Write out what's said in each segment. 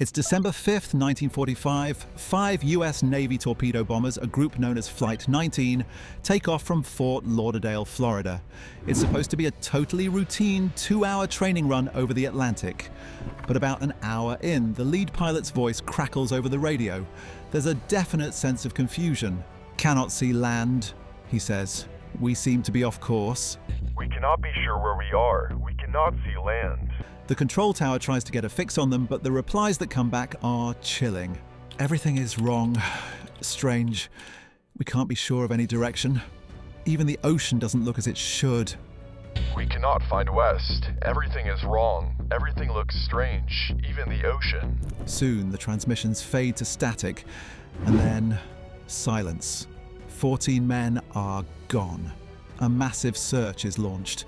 It's December 5th, 1945. 5 US Navy torpedo bombers, a group known as Flight 19, take off from Fort Lauderdale, Florida. It's supposed to be a totally routine 2-hour training run over the Atlantic. But about an hour in, the lead pilot's voice crackles over the radio. There's a definite sense of confusion. "Cannot see land," he says. "We seem to be off course." "We cannot be sure where we are. We cannot see land." The control tower tries to get a fix on them, but the replies that come back are chilling. "Everything is wrong. Strange. We can't be sure of any direction. Even the ocean doesn't look as it should." "We cannot find west. Everything is wrong. Everything looks strange, even the ocean." Soon the transmissions fade to static, and then silence. 14 men are gone. A massive search is launched.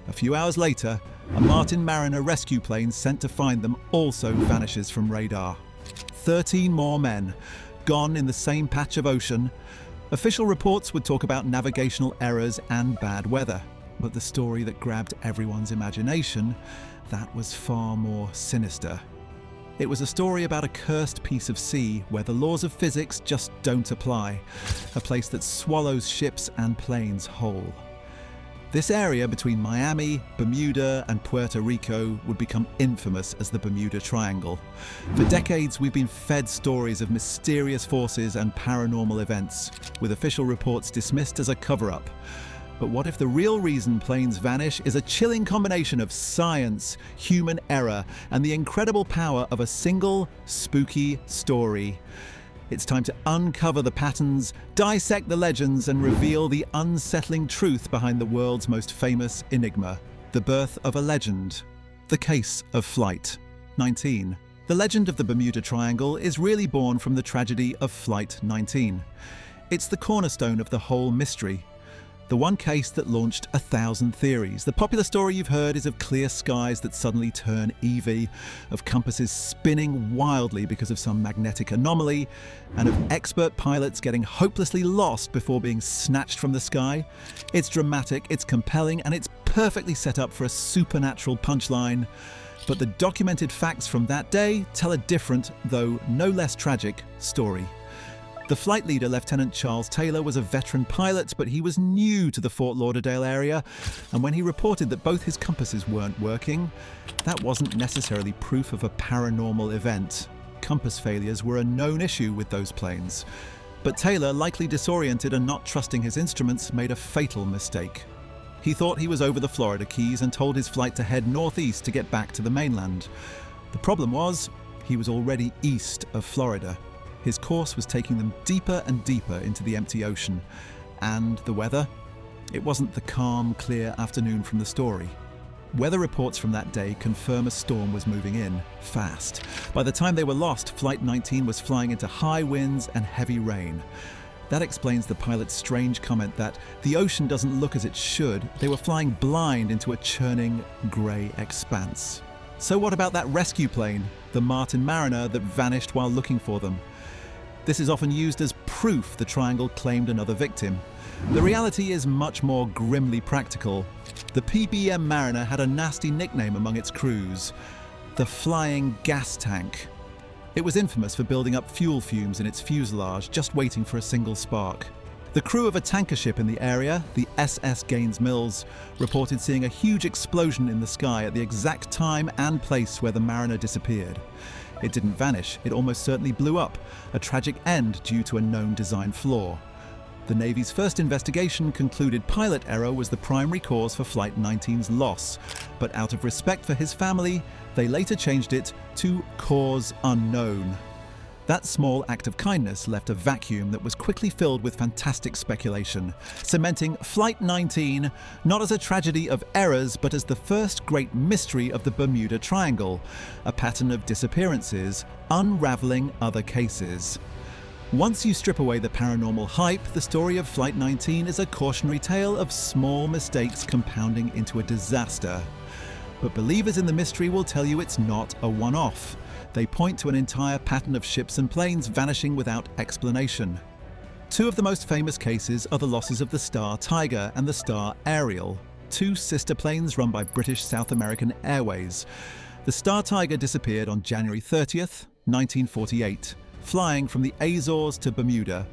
A few hours later, a Martin Mariner rescue plane sent to find them also vanishes from radar. 13 more men, gone in the same patch of ocean. Official reports would talk about navigational errors and bad weather, but the story that grabbed everyone's imagination, that was far more sinister. It was a story about a cursed piece of sea where the laws of physics just don't apply, a place that swallows ships and planes whole. This area between Miami, Bermuda, and Puerto Rico would become infamous as the Bermuda Triangle. For decades, we've been fed stories of mysterious forces and paranormal events, with official reports dismissed as a cover-up. But what if the real reason planes vanish is a chilling combination of science, human error, and the incredible power of a single, spooky story? It's time to uncover the patterns, dissect the legends, and reveal the unsettling truth behind the world's most famous enigma, the birth of a legend, the case of Flight 19. The legend of the Bermuda Triangle is really born from the tragedy of Flight 19. It's the cornerstone of the whole mystery. The one case that launched 1,000 theories. The popular story you've heard is of clear skies that suddenly turn EV, of compasses spinning wildly because of some magnetic anomaly, and of expert pilots getting hopelessly lost before being snatched from the sky. It's dramatic, it's compelling, and it's perfectly set up for a supernatural punchline. But the documented facts from that day tell a different, though no less tragic, story. The flight leader, Lieutenant Charles Taylor, was a veteran pilot, but he was new to the Fort Lauderdale area, and when he reported that both his compasses weren't working, that wasn't necessarily proof of a paranormal event. Compass failures were a known issue with those planes. But Taylor, likely disoriented and not trusting his instruments, made a fatal mistake. He thought he was over the Florida Keys and told his flight to head northeast to get back to the mainland. The problem was, he was already east of Florida. His course was taking them deeper and deeper into the empty ocean. And the weather? It wasn't the calm, clear afternoon from the story. Weather reports from that day confirm a storm was moving in, fast. By the time they were lost, Flight 19 was flying into high winds and heavy rain. That explains the pilot's strange comment that the ocean doesn't look as it should. They were flying blind into a churning, grey expanse. So what about that rescue plane, the Martin Mariner, that vanished while looking for them? This is often used as proof the triangle claimed another victim. The reality is much more grimly practical. The PBM Mariner had a nasty nickname among its crews, the Flying Gas Tank. It was infamous for building up fuel fumes in its fuselage, just waiting for a single spark. The crew of a tanker ship in the area, the SS Gaines Mills, reported seeing a huge explosion in the sky at the exact time and place where the Mariner disappeared. It didn't vanish, it almost certainly blew up, a tragic end due to a known design flaw. The Navy's first investigation concluded pilot error was the primary cause for Flight 19's loss, but out of respect for his family, they later changed it to cause unknown. That small act of kindness left a vacuum that was quickly filled with fantastic speculation, cementing Flight 19 not as a tragedy of errors, but as the first great mystery of the Bermuda Triangle, a pattern of disappearances, unraveling other cases. Once you strip away the paranormal hype, the story of Flight 19 is a cautionary tale of small mistakes compounding into a disaster. But believers in the mystery will tell you it's not a one-off. They point to an entire pattern of ships and planes vanishing without explanation. Two of the most famous cases are the losses of the Star Tiger and the Star Ariel, two sister planes run by British South American Airways. The Star Tiger disappeared on January 30th, 1948, flying from the Azores to Bermuda.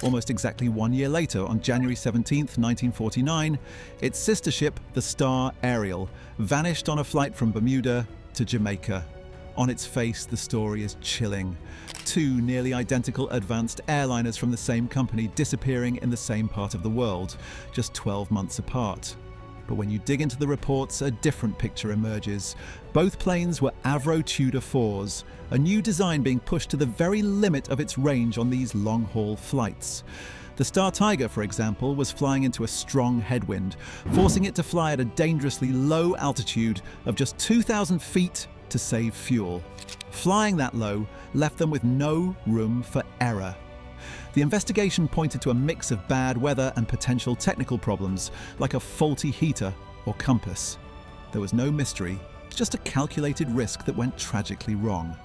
Almost exactly 1 year later, on January 17, 1949, its sister ship, the Star Ariel, vanished on a flight from Bermuda to Jamaica. On its face, the story is chilling. Two nearly identical advanced airliners from the same company disappearing in the same part of the world, just 12 months apart. But when you dig into the reports, a different picture emerges. Both planes were Avro Tudor 4s, a new design being pushed to the very limit of its range on these long-haul flights. The Star Tiger, for example, was flying into a strong headwind, forcing it to fly at a dangerously low altitude of just 2,000 feet to save fuel. Flying that low left them with no room for error. The investigation pointed to a mix of bad weather and potential technical problems, like a faulty heater or compass. There was no mystery, just a calculated risk that went tragically wrong.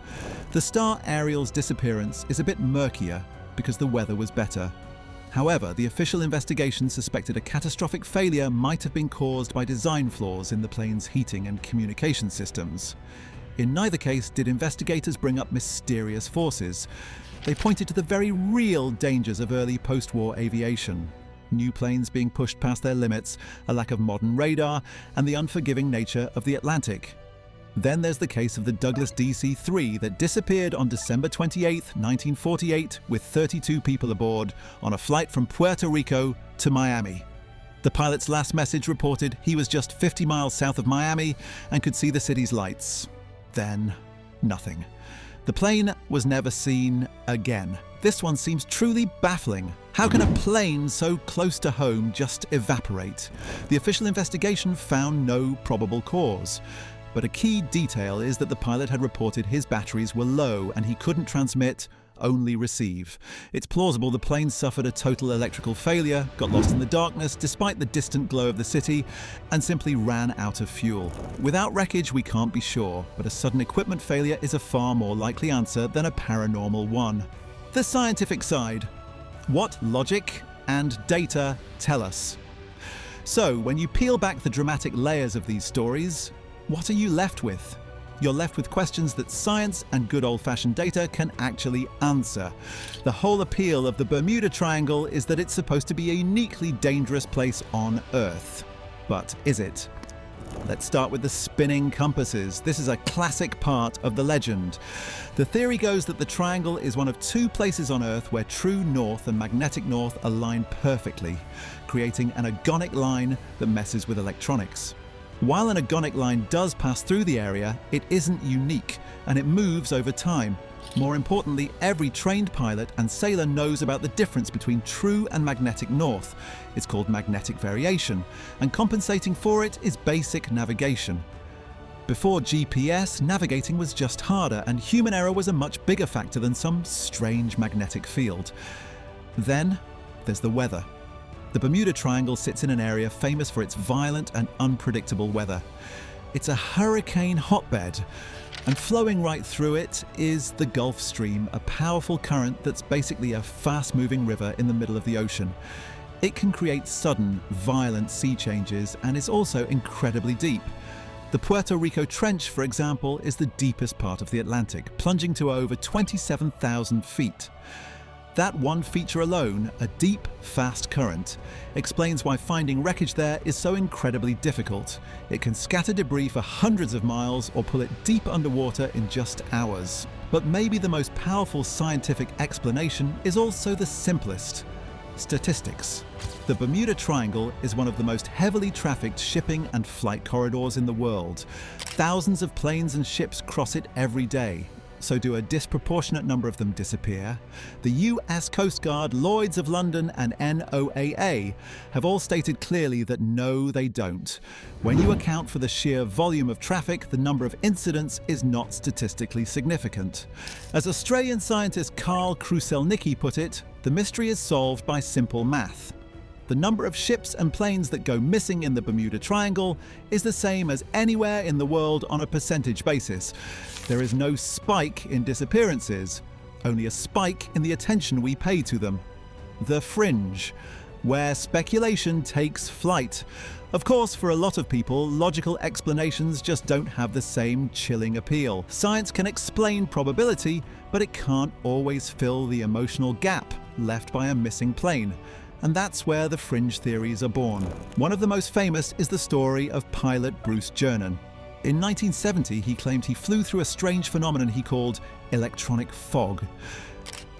The Star Ariel's disappearance is a bit murkier because the weather was better. However, the official investigation suspected a catastrophic failure might have been caused by design flaws in the plane's heating and communication systems. In neither case did investigators bring up mysterious forces. They pointed to the very real dangers of early post-war aviation. New planes being pushed past their limits, a lack of modern radar, and the unforgiving nature of the Atlantic. Then there's the case of the Douglas DC-3 that disappeared on December 28, 1948, with 32 people aboard on a flight from Puerto Rico to Miami. The pilot's last message reported he was just 50 miles south of Miami and could see the city's lights. Then, nothing. The plane was never seen again. This one seems truly baffling. How can a plane so close to home just evaporate? The official investigation found no probable cause. But a key detail is that the pilot had reported his batteries were low and he couldn't transmit, only receive. It's plausible the plane suffered a total electrical failure, got lost in the darkness despite the distant glow of the city, and simply ran out of fuel. Without wreckage, we can't be sure, but a sudden equipment failure is a far more likely answer than a paranormal one. The scientific side. What logic and data tell us? So, when you peel back the dramatic layers of these stories, what are you left with? You're left with questions that science and good old-fashioned data can actually answer. The whole appeal of the Bermuda Triangle is that it's supposed to be a uniquely dangerous place on Earth. But is it? Let's start with the spinning compasses. This is a classic part of the legend. The theory goes that the triangle is one of two places on Earth where true north and magnetic north align perfectly, creating an agonic line that messes with electronics. While an agonic line does pass through the area, it isn't unique, and it moves over time. More importantly, every trained pilot and sailor knows about the difference between true and magnetic north. It's called magnetic variation, and compensating for it is basic navigation. Before GPS, navigating was just harder, and human error was a much bigger factor than some strange magnetic field. Then, there's the weather. The Bermuda Triangle sits in an area famous for its violent and unpredictable weather. It's a hurricane hotbed, and flowing right through it is the Gulf Stream, a powerful current that's basically a fast-moving river in the middle of the ocean. It can create sudden, violent sea changes and is also incredibly deep. The Puerto Rico Trench, for example, is the deepest part of the Atlantic, plunging to over 27,000 feet. That one feature alone, a deep, fast current, explains why finding wreckage there is so incredibly difficult. It can scatter debris for hundreds of miles or pull it deep underwater in just hours. But maybe the most powerful scientific explanation is also the simplest: statistics. The Bermuda Triangle is one of the most heavily trafficked shipping and flight corridors in the world. Thousands of planes and ships cross it every day. So do a disproportionate number of them disappear? The US Coast Guard, Lloyd's of London and NOAA have all stated clearly that no, they don't. When you account for the sheer volume of traffic, the number of incidents is not statistically significant. As Australian scientist Carl Kruselnicki put it, the mystery is solved by simple math. The number of ships and planes that go missing in the Bermuda Triangle is the same as anywhere in the world on a percentage basis. There is no spike in disappearances, only a spike in the attention we pay to them. The fringe. where speculation takes flight. Of course, for a lot of people, logical explanations just don't have the same chilling appeal. Science can explain probability, but it can't always fill the emotional gap left by a missing plane. And that's where the fringe theories are born. One of the most famous is the story of pilot Bruce Jernan. In 1970, he claimed he flew through a strange phenomenon he called electronic fog.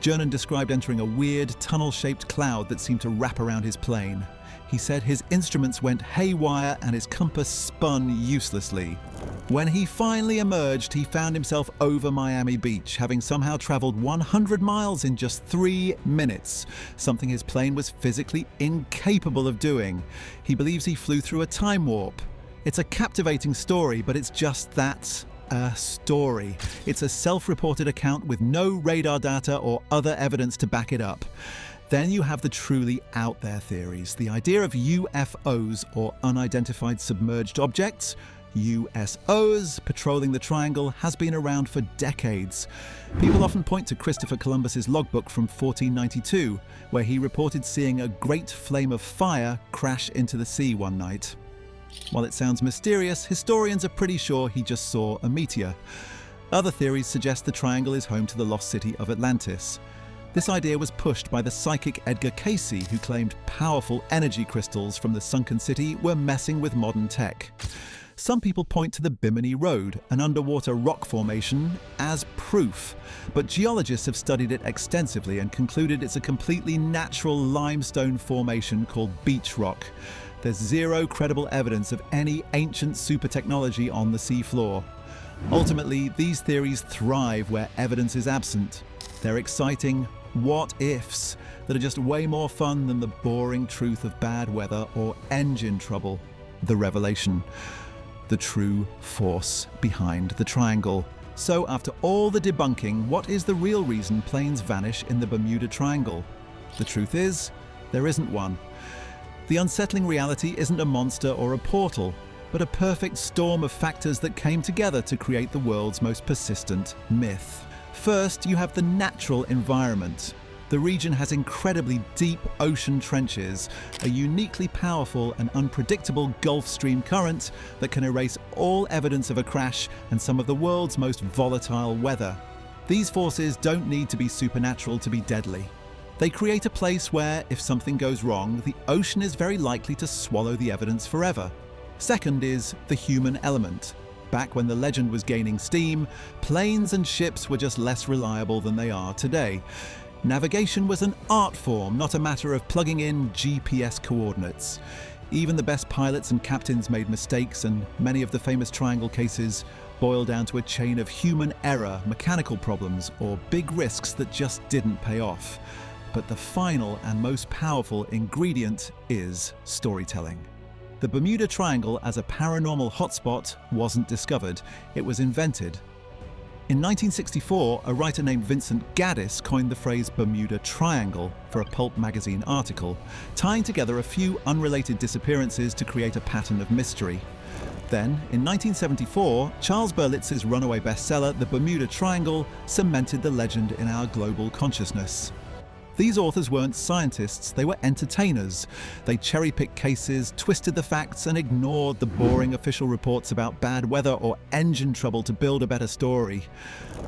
Jernan described entering a weird, tunnel-shaped cloud that seemed to wrap around his plane. He said his instruments went haywire and his compass spun uselessly. When he finally emerged, he found himself over Miami Beach, having somehow traveled 100 miles in just 3 minutes, something his plane was physically incapable of doing. He believes he flew through a time warp. It's a captivating story, but it's just that, a story. It's a self-reported account with no radar data or other evidence to back it up. Then you have the truly out there theories, the idea of UFOs or unidentified submerged objects. USOs patrolling the triangle has been around for decades. People often point to Christopher Columbus's logbook from 1492, where he reported seeing a great flame of fire crash into the sea one night. While it sounds mysterious, historians are pretty sure he just saw a meteor. Other theories suggest the triangle is home to the lost city of Atlantis. This idea was pushed by the psychic Edgar Cayce, who claimed powerful energy crystals from the sunken city were messing with modern tech. Some people point to the Bimini Road, an underwater rock formation, as proof, but geologists have studied it extensively and concluded it's a completely natural limestone formation called beach rock. There's zero credible evidence of any ancient super technology on the seafloor. Ultimately, these theories thrive where evidence is absent. They're exciting what-ifs that are just way more fun than the boring truth of bad weather or engine trouble. The revelation. The true force behind the triangle. So after all the debunking, what is the real reason planes vanish in the Bermuda Triangle? The truth is, there isn't one. The unsettling reality isn't a monster or a portal, but a perfect storm of factors that came together to create the world's most persistent myth. First, you have the natural environment. The region has incredibly deep ocean trenches, a uniquely powerful and unpredictable Gulf Stream current that can erase all evidence of a crash and some of the world's most volatile weather. These forces don't need to be supernatural to be deadly. They create a place where, if something goes wrong, the ocean is very likely to swallow the evidence forever. Second is the human element. Back when the legend was gaining steam, planes and ships were just less reliable than they are today. Navigation was an art form, not a matter of plugging in GPS coordinates. Even the best pilots and captains made mistakes, and many of the famous triangle cases boil down to a chain of human error, mechanical problems, or big risks that just didn't pay off. But the final and most powerful ingredient is storytelling. The Bermuda Triangle as a paranormal hotspot wasn't discovered, it was invented. In 1964, a writer named Vincent Gaddis coined the phrase Bermuda Triangle for a pulp magazine article, tying together a few unrelated disappearances to create a pattern of mystery. Then, in 1974, Charles Berlitz's runaway bestseller, The Bermuda Triangle, cemented the legend in our global consciousness. These authors weren't scientists, they were entertainers. They cherry-picked cases, twisted the facts, and ignored the boring official reports about bad weather or engine trouble to build a better story.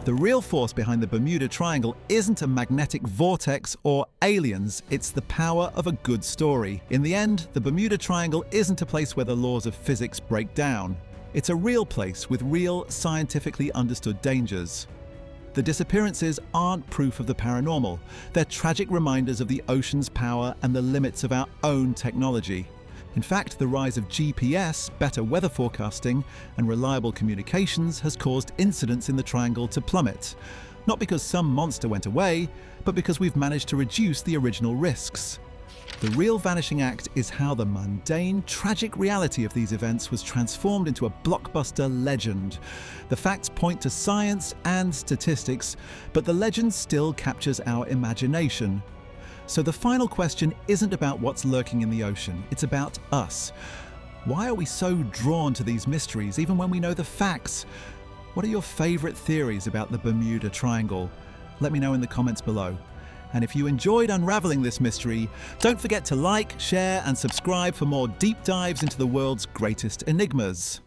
The real force behind the Bermuda Triangle isn't a magnetic vortex or aliens, it's the power of a good story. In the end, the Bermuda Triangle isn't a place where the laws of physics break down. It's a real place with real, scientifically understood dangers. The disappearances aren't proof of the paranormal. They're tragic reminders of the ocean's power and the limits of our own technology. In fact, the rise of GPS, better weather forecasting, and reliable communications has caused incidents in the triangle to plummet. Not because some monster went away, but because we've managed to reduce the original risks. The real vanishing act is how the mundane, tragic reality of these events was transformed into a blockbuster legend. The facts point to science and statistics, but the legend still captures our imagination. So the final question isn't about what's lurking in the ocean, it's about us. Why are we so drawn to these mysteries, even when we know the facts? What are your favourite theories about the Bermuda Triangle? Let me know in the comments below. And if you enjoyed unraveling this mystery, don't forget to like, share, and subscribe for more deep dives into the world's greatest enigmas.